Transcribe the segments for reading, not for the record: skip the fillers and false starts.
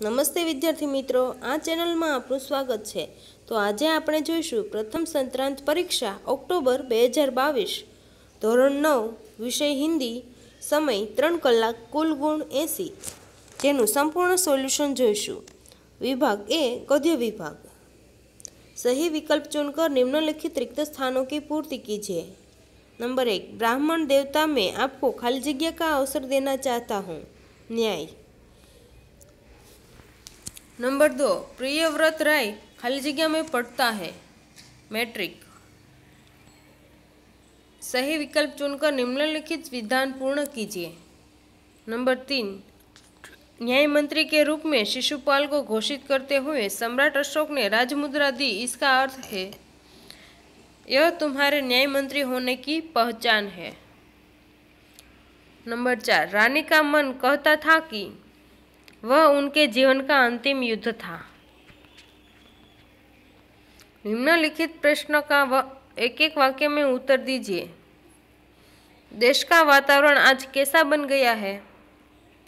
નમસ્તે વિદ્યાર્થી મિત્રો, આ ચેનલમાં આપનું સ્વાગત છે। તો આજે આપણે જોઈશું પ્રથમ સંક્રાંત પરીક્ષા ઓક્ટોબર 2022, ધોરણ 9, વિષય હિન્દી, સમય 3 કલાક, કુલ ગુણ 80, જેનું સંપૂર્ણ સોલ્યુશન જોઈશું। विभाग ए, गद्य विभाग। सही विकल्प चुनकर निम्नलिखित रिक्त स्थानों की पूर्ति कीजिए। नंबर 1, ब्राह्मण देवता में आपको खाली जगह का अवसर देना चाहता हूँ, न्याय। नंबर 2, प्रियव्रत राय खाली जगह में पढ़ता है, मैट्रिक। सही विकल्प चुनकर निम्नलिखित विधान पूर्ण कीजिए। नंबर 3, न्याय मंत्री के रूप में शिशुपाल को घोषित करते हुए सम्राट अशोक ने राजमुद्रा दी, इसका अर्थ है यह तुम्हारे न्याय मंत्री होने की पहचान है। नंबर 4, रानी का मन कहता था कि वह उनके जीवन का अंतिम युद्ध था। निम्नलिखित प्रश्न का एक एक वाक्य में उत्तर दीजिए। देश का वातावरण आज कैसा बन गया है?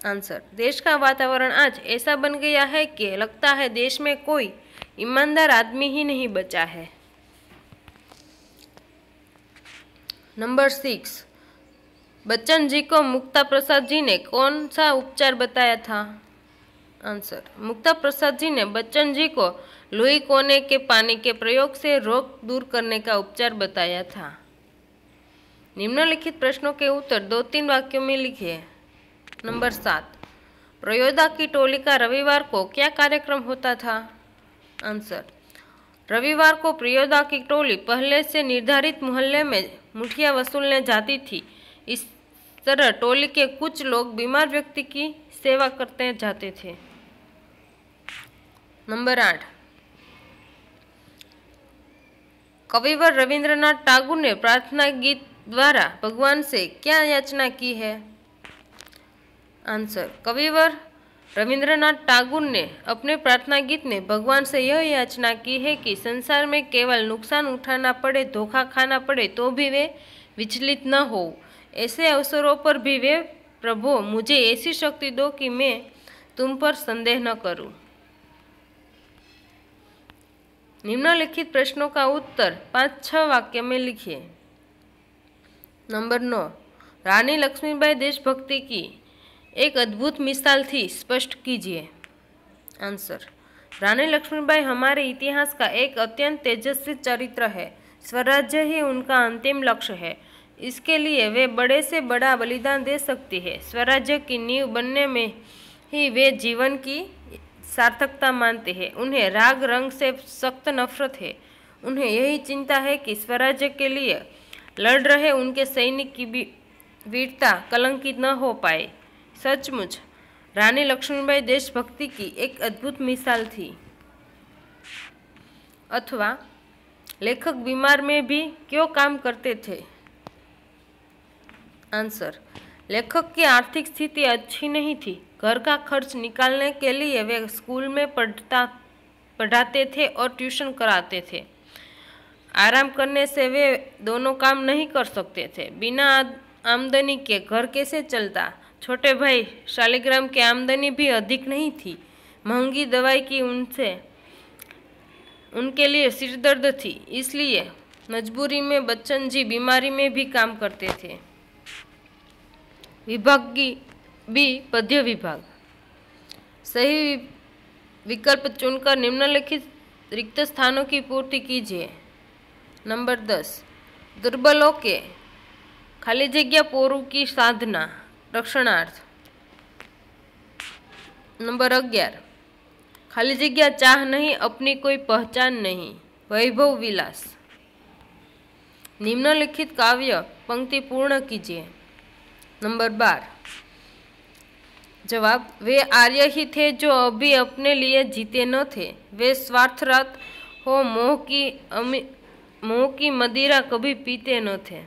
आंसर, देश का वातावरण आज ऐसा बन गया है कि लगता है देश में कोई ईमानदार आदमी ही नहीं बचा है। नंबर 6, बच्चन जी को मुक्ता प्रसाद जी ने कौन सा उपचार बताया था? आंसर, मुक्ता प्रसाद जी ने बच्चन जी को लुई कोने के पानी के प्रयोग से रोग दूर करने का उपचार बताया था। निम्नलिखित प्रश्नों के उत्तर 2-3 वाक्यों में लिखिए। नंबर 7, प्रयोदा की टोली का रविवार को क्या कार्यक्रम होता था? आंसर, रविवार को प्रयोदा की टोली पहले से निर्धारित मोहल्ले में मुठिया वसूलने जाती थी। इस तरह टोली के कुछ लोग बीमार व्यक्ति की सेवा करते जाते थे। नंबर 8, कविवर रविंद्रनाथ टैगोर ने प्रार्थना गीत द्वारा भगवान से क्या याचना की है? आंसर, कविवर रविंद्रनाथ टैगोर ने अपने प्रार्थना गीत में भगवान से यह याचना की है कि संसार में केवल नुकसान उठाना पड़े, धोखा खाना पड़े तो भी वे विचलित न हो। ऐसे अवसरों पर भी वे प्रभु मुझे ऐसी शक्ति दो कि मैं तुम पर संदेह न करूं। निम्नलिखित प्रश्नों का उत्तर 5-6 वाक्य में लिखिए। नंबर 9, रानी लक्ष्मीबाई देशभक्ति की एक अद्भुत मिसाल थी, स्पष्ट कीजिए। आंसर, रानी लक्ष्मीबाई हमारे इतिहास का एक अत्यंत तेजस्वी चरित्र है। स्वराज्य ही उनका अंतिम लक्ष्य है। इसके लिए वे बड़े से बड़ा बलिदान दे सकती है। स्वराज्य की नींव बनने में ही वे जीवन की सार्थकता मानते हैं। उन्हें राग रंग से सख्त नफरत है। उन्हें यही चिंता है कि स्वराज्य के लिए लड़ रहे उनके सैनिक की भी वीरता कलंकित न हो पाए। सचमुच रानी लक्ष्मीबाई देशभक्ति की एक अद्भुत मिसाल थी। अथवा लेखक बीमार में भी क्यों काम करते थे? आंसर, लेखक की आर्थिक स्थिति अच्छी नहीं थी। घर का खर्च निकालने के लिए वे स्कूल में पढ़ाते थे और ट्यूशन कराते थे। आराम करने से वे दोनों काम नहीं कर सकते थे। बिना आमदनी के घर कैसे चलता? छोटे भाई शालिग्राम की आमदनी भी अधिक नहीं थी। महंगी दवाई की उनके लिए सिरदर्द थी। इसलिए मजबूरी में बच्चन जी बीमारी में भी काम करते थे। विभाग बी, पद्य विभाग। सही विकल्प चुनकर निम्नलिखित रिक्त स्थानों की पूर्ति कीजिए। नंबर 10, दुर्बलों के खाली जगह पोरू की साधना, रक्षणार्थ। नंबर 11, खाली जगह चाह नहीं, अपनी कोई पहचान नहीं, वैभव विलास। निम्नलिखित काव्य पंक्ति पूर्ण कीजिए। नंबर 12, जवाब, वे आर्य ही थे जो अभी अपने लिए जीते न थे। वे स्वार्थरत हो मोह की मदिरा कभी पीते न थे।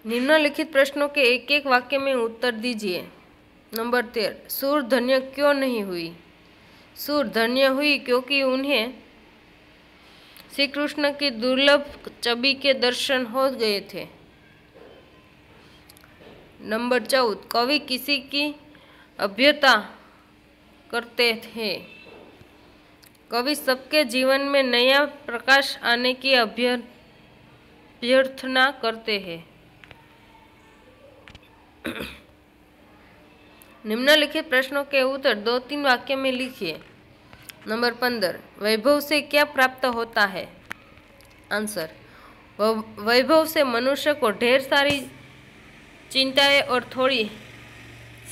निम्नलिखित प्रश्नों के एक एक वाक्य में उत्तर दीजिए। नंबर 13, सूर धन्य क्यों नहीं हुई? सूर धन्य हुई क्योंकि उन्हें श्री कृष्ण की दुर्लभ छवि के दर्शन हो गए थे। नंबर 14, कवि किसी की अभ्यता करते थे। कवि सबके जीवन में नया प्रकाश आने की अभ्यर्थना करते हैं। निम्नलिखित प्रश्नों के उत्तर 2-3 वाक्य में लिखिए। नंबर 15, वैभव से क्या प्राप्त होता है? आंसर, वैभव से मनुष्य को ढेर सारी चिंताएं और थोड़ी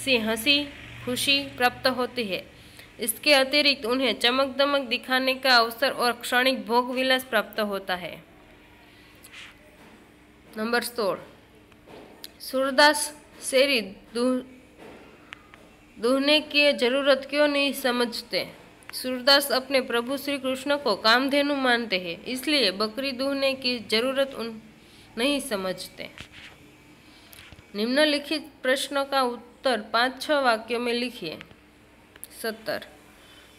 सी हंसी खुशी प्राप्त होती है। इसके अतिरिक्त उन्हें चमक दमक दिखाने का अवसर और क्षणिक भोग विलास प्राप्त होता है। नंबर 16, सूरदास शेरी दूहने की जरूरत क्यों नहीं समझते? सूरदास अपने प्रभु श्री कृष्ण को कामधेनु मानते हैं, इसलिए बकरी दूहने की जरूरत नहीं समझते। निम्नलिखित प्रश्नों का उत्तर 5-6 वाक्यों में लिखिए। 70,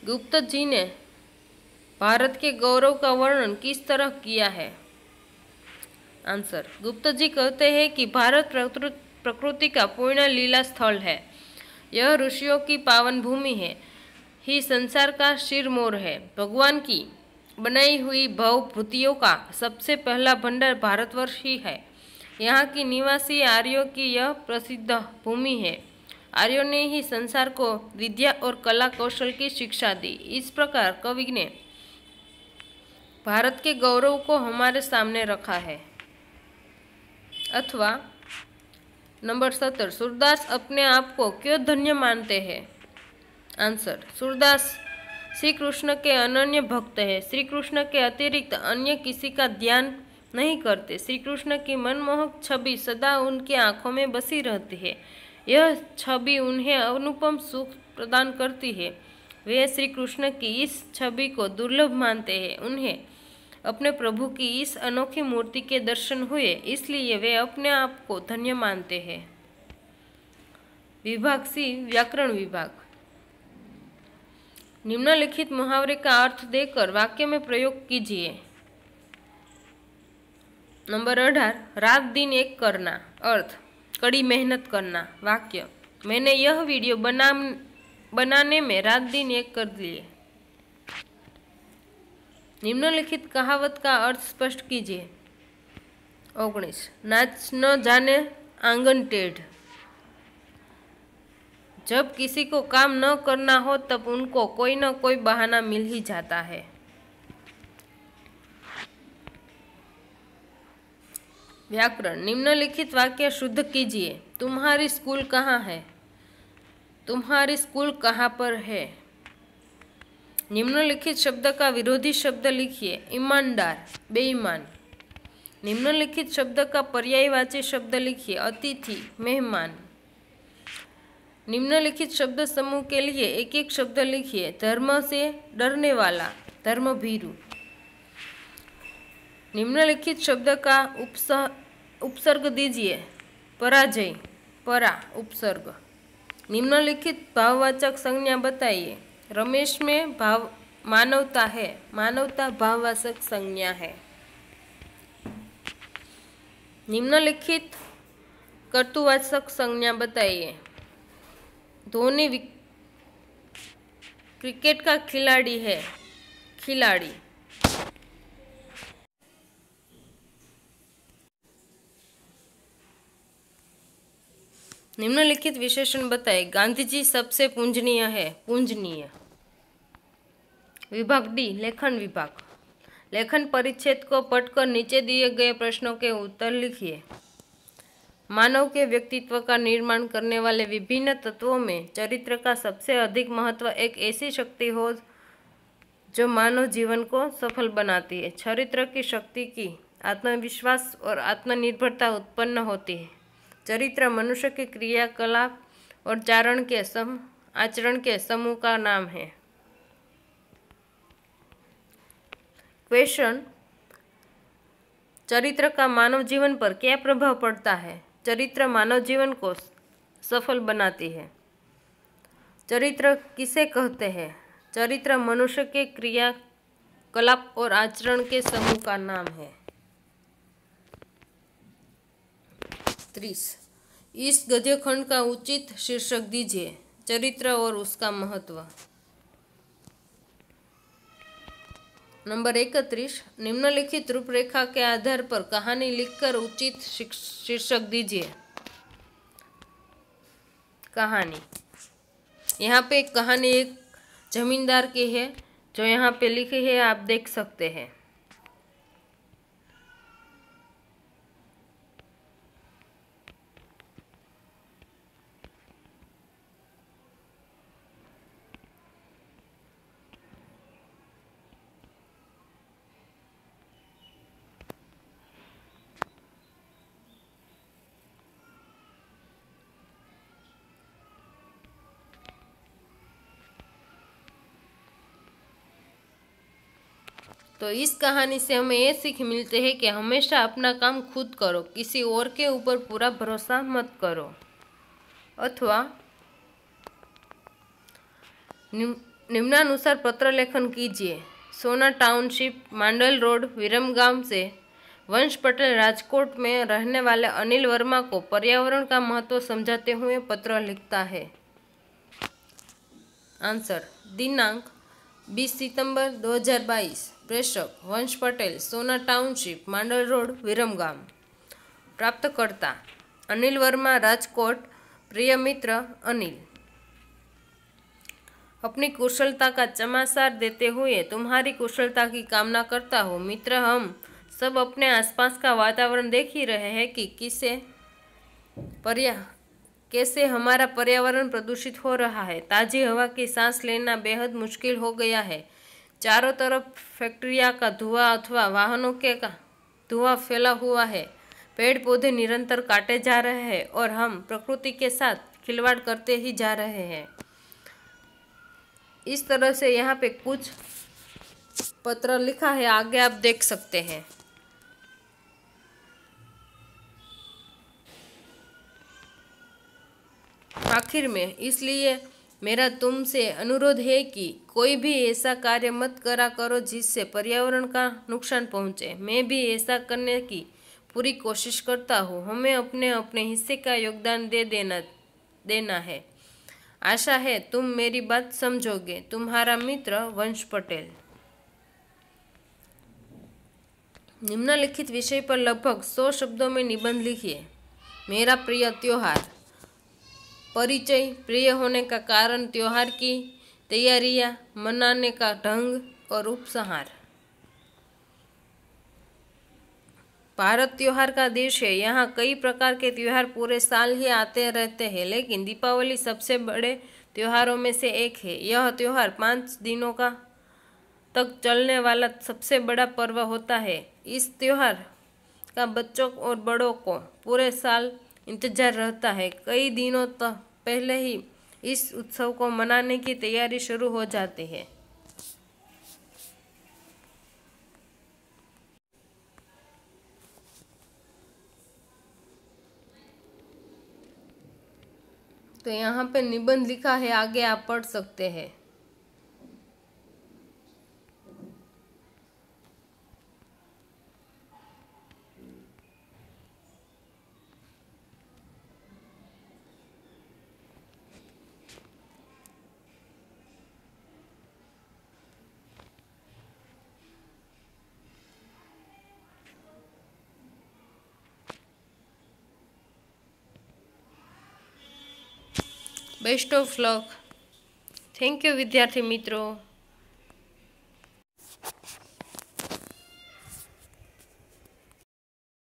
गुप्त जी ने भारत के गौरव का वर्णन किस तरह किया है? आंसर, गुप्त जी कहते हैं कि भारत प्रकृति का पूर्ण लीला स्थल है। यह ऋषियों की पावन भूमि है, ही संसार का शिरमोर है। भगवान की बनाई हुई भवभूतियों का सबसे पहला भंडार भारतवर्ष ही है। यहाँ की निवासी आर्यों की यह प्रसिद्ध भूमि है। आर्यों ने ही संसार को विद्या और कला कौशल की शिक्षा दी। इस प्रकार कवि ने भारत के गौरव को हमारे सामने रखा है। अथवा नंबर 17, सूरदास अपने आप को क्यों धन्य मानते हैं? आंसर, सूरदास श्री कृष्ण के अनन्य भक्त है। श्री कृष्ण के अतिरिक्त अन्य किसी का ध्यान नहीं करते। श्री कृष्ण की मनमोहक छवि सदा उनकी आंखों में बसी रहती है। यह छवि उन्हें अनुपम सुख प्रदान करती है। वे श्री कृष्ण की इस छवि को दुर्लभ मानते हैं। उन्हें अपने प्रभु की इस अनोखी मूर्ति के दर्शन हुए, इसलिए वे अपने आप को धन्य मानते हैं। विभाग सी, व्याकरण विभाग। निम्नलिखित मुहावरे का अर्थ देकर वाक्य में प्रयोग कीजिए। नंबर 18, रात दिन एक करना। अर्थ, कड़ी मेहनत करना। वाक्य, मैंने यह वीडियो बनाने में रात दिन एक कर लिए। निम्नलिखित कहावत का अर्थ स्पष्ट कीजिए। 19, नाच न जाने आंगन टेढ़। जब किसी को काम न करना हो तब उनको कोई न कोई बहाना मिल ही जाता है। व्याकरण, निम्नलिखित वाक्य शुद्ध कीजिए। तुम्हारी स्कूल कहाँ है? तुम्हारी स्कूल कहाँ पर है? निम्नलिखित शब्द का विरोधी शब्द लिखिए। ईमानदार, बेईमान। निम्नलिखित शब्द का पर्यायवाची शब्द लिखिए। अतिथि, मेहमान। निम्नलिखित शब्द समूह के लिए एक एक शब्द लिखिए। धर्म से डरने वाला, धर्मभीरु। निम्नलिखित शब्द का उपसर्ग दीजिए। पराजय, परा, उपसर्ग। निम्नलिखित भाववाचक संज्ञा बताइए। रमेश में मानवता है, मानवता भाववाचक संज्ञा है। निम्नलिखित कर्तुवाचक संज्ञा बताइए। धोनी क्रिकेट का खिलाड़ी है, खिलाड़ी। निम्नलिखित विशेषण बताए। गांधी जी सबसे पूजनीय है, पूजनीय। विभाग डी, लेखन विभाग। लेखन परिच्छेद को पढ़कर नीचे दिए गए प्रश्नों के उत्तर लिखिए। मानव के व्यक्तित्व का निर्माण करने वाले विभिन्न तत्वों में चरित्र का सबसे अधिक महत्व एक ऐसी शक्ति हो जो मानव जीवन को सफल बनाती है। चरित्र की शक्ति की आत्मविश्वास और आत्मनिर्भरता उत्पन्न होती है। चरित्र मनुष्य के क्रियाकलाप और आचरण के समूह का नाम है। क्वेश्चन, चरित्र का मानव जीवन पर क्या प्रभाव पड़ता है? चरित्र मानव जीवन को सफल बनाती है। चरित्र किसे कहते हैं? चरित्र मनुष्य के क्रियाकलाप और आचरण के समूह का नाम है। 30, इस गद्य खंड का उचित शीर्षक दीजिए। चरित्र और उसका महत्व। नंबर 31, निम्नलिखित रूपरेखा के आधार पर कहानी लिखकर उचित शीर्षक दीजिए। कहानी, यहाँ पे एक कहानी एक जमींदार की है जो यहाँ पे लिखी है, आप देख सकते हैं। तो इस कहानी से हमें ये सीख मिलते हैं कि हमेशा अपना काम खुद करो, किसी और के ऊपर पूरा भरोसा मत करो। अथवा निम्नानुसार पत्र लेखन कीजिए। सोना टाउनशिप, मांडल रोड, विरमगाम से वंश पटेल राजकोट में रहने वाले अनिल वर्मा को पर्यावरण का महत्व समझाते हुए पत्र लिखता है। आंसर, दिनांक 20 सितंबर 2022, प्रेषक वंश पटेल, सोना टाउनशिप, मांडल रोड, विरमगाम। प्राप्तकर्ता अनिल वर्मा, राजकोट। प्रिय मित्र अनिल, अपनी कुशलता का चमासार देते हुए तुम्हारी कुशलता की कामना करता हूँ। मित्र, हम सब अपने आसपास का वातावरण देख ही रहे हैं कि कैसे हमारा पर्यावरण प्रदूषित हो रहा है। ताज़ी हवा की सांस लेना बेहद मुश्किल हो गया है। चारों तरफ फैक्ट्रिया का धुआं अथवा वाहनों के का धुआं फैला हुआ है। पेड़ पौधे निरंतर काटे जा रहे हैं और हम प्रकृति के साथ खिलवाड़ करते ही जा रहे हैं। इस तरह से यहाँ पे कुछ पत्र लिखा है, आगे आप देख सकते हैं। आखिर में इसलिए मेरा तुमसे अनुरोध है कि कोई भी ऐसा कार्य मत करा करो जिससे पर्यावरण का नुकसान पहुंचे। मैं भी ऐसा करने की पूरी कोशिश करता हूँ। हमें अपने अपने हिस्से का योगदान देना है। आशा है तुम मेरी बात समझोगे। तुम्हारा मित्र वंश पटेल। निम्नलिखित विषय पर लगभग 100 शब्दों में निबंध लिखिए। मेरा प्रिय त्योहार। परिचय, प्रिय होने का कारण, त्योहार की तैयारियां, मनाने का ढंग और उपसंहार। भारत त्योहार का देश है। यहाँ कई प्रकार के त्योहार पूरे साल ही आते रहते हैं, लेकिन दीपावली सबसे बड़े त्योहारों में से एक है। यह त्योहार 5 दिनों तक चलने वाला सबसे बड़ा पर्व होता है। इस त्योहार का बच्चों और बड़ों को पूरे साल इंतजार रहता है। कई दिनों तक पहले ही इस उत्सव को मनाने की तैयारी शुरू हो जाती है। तो यहाँ पे निबंध लिखा है, आगे आप पढ़ सकते हैं। Best of luck. Thank you विद्यार्थी मित्रों।